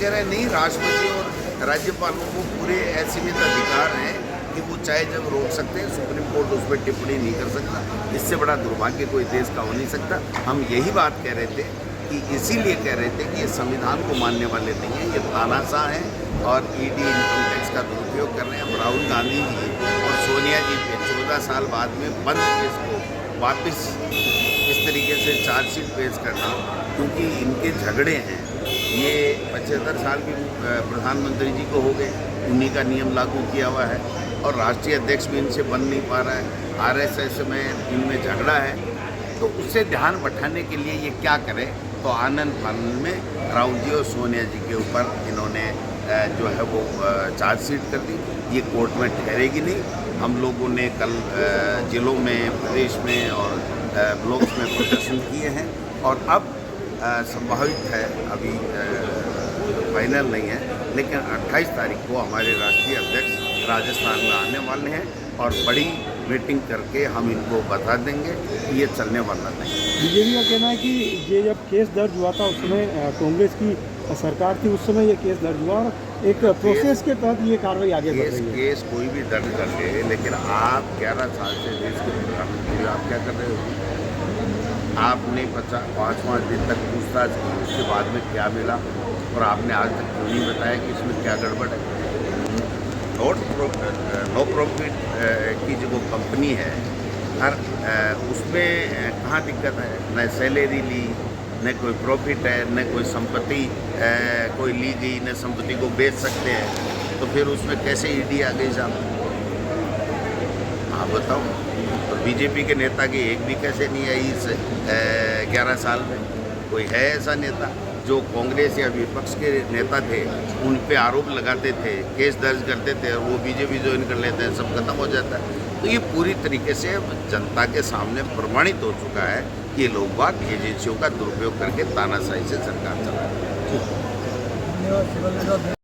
कह रहे हैं नहीं, राष्ट्रपति और राज्यपालों को पूरे असीमित अधिकार हैं कि वो चाहे जब रोक सकते हैं, सुप्रीम कोर्ट उस पर टिप्पणी नहीं कर सकता। इससे बड़ा दुर्भाग्य कोई देश का हो नहीं सकता। हम यही बात कह रहे थे कि इसीलिए कह रहे थे कि ये संविधान को मानने वाले नहीं हैं, ये तानाशाह हैं और ईडी इनकम टैक्स का दुरुपयोग कर रहे हैं। अब राहुल गांधी जी और सोनिया जी पे 14 साल बाद में बंद केस को वापस इस तरीके से चार्जशीट पेश करना, क्योंकि इनके झगड़े हैं। ये 75 साल भी प्रधानमंत्री जी को हो गए, उन्हीं का नियम लागू किया हुआ है और राष्ट्रीय अध्यक्ष भी इनसे बन नहीं पा रहा है। आरएसएस में इनमें झगड़ा है, तो उससे ध्यान बटाने के लिए ये क्या करें, तो आनंद फानन में राहुल जी और सोनिया जी के ऊपर इन्होंने जो है वो चार्जशीट कर दी। ये कोर्ट में ठहरेगी नहीं। हम लोगों ने कल जिलों में, प्रदेश में और ब्लॉक्स में प्रदर्शन किए हैं और अब संभावित है, अभी फाइनल नहीं है, लेकिन 28 तारीख को हमारे राष्ट्रीय अध्यक्ष राजस्थान में आने वाले हैं और बड़ी मीटिंग करके हम इनको बता देंगे कि ये चलने वाला नहीं। बीजेपी का कहना है कि ये जब केस दर्ज हुआ था उस समय कांग्रेस की सरकार थी, उस समय ये केस दर्ज हुआ और एक प्रोसेस के तहत ये कार्रवाई आगे बढ़ रही है। केस कोई भी दर्ज कर ले, लेकिन आप 11 साल से देश के प्रधानमंत्री, आप क्या कर रहे हो? आपने 5वां दिन तक पूछताछ की, उसके बाद में क्या मिला और आपने आज तक क्यों नहीं बताया कि इसमें क्या गड़बड़ है? नो प्रॉफिट की जो कंपनी है, हर उसमें कहाँ दिक्कत है? न सैलरी ली, न कोई प्रॉफिट है, न कोई संपत्ति कोई ली गई, न संपत्ति को बेच सकते हैं, तो फिर उसमें कैसे ईडी आ गई साहब? आप बताओ। तो बीजेपी के नेता की एक भी कैसे नहीं आई इस 11 साल में? कोई है ऐसा नेता जो कांग्रेस या विपक्ष के नेता थे उन पे आरोप लगाते थे, केस दर्ज करते थे और वो बीजेपी ज्वाइन कर लेते हैं, सब खत्म हो जाता है? तो ये पूरी तरीके से जनता के सामने प्रमाणित हो चुका है कि ये लोग बाग एजेंसियों का दुरुपयोग करके तानाशाही से सरकार चला रहे हैं।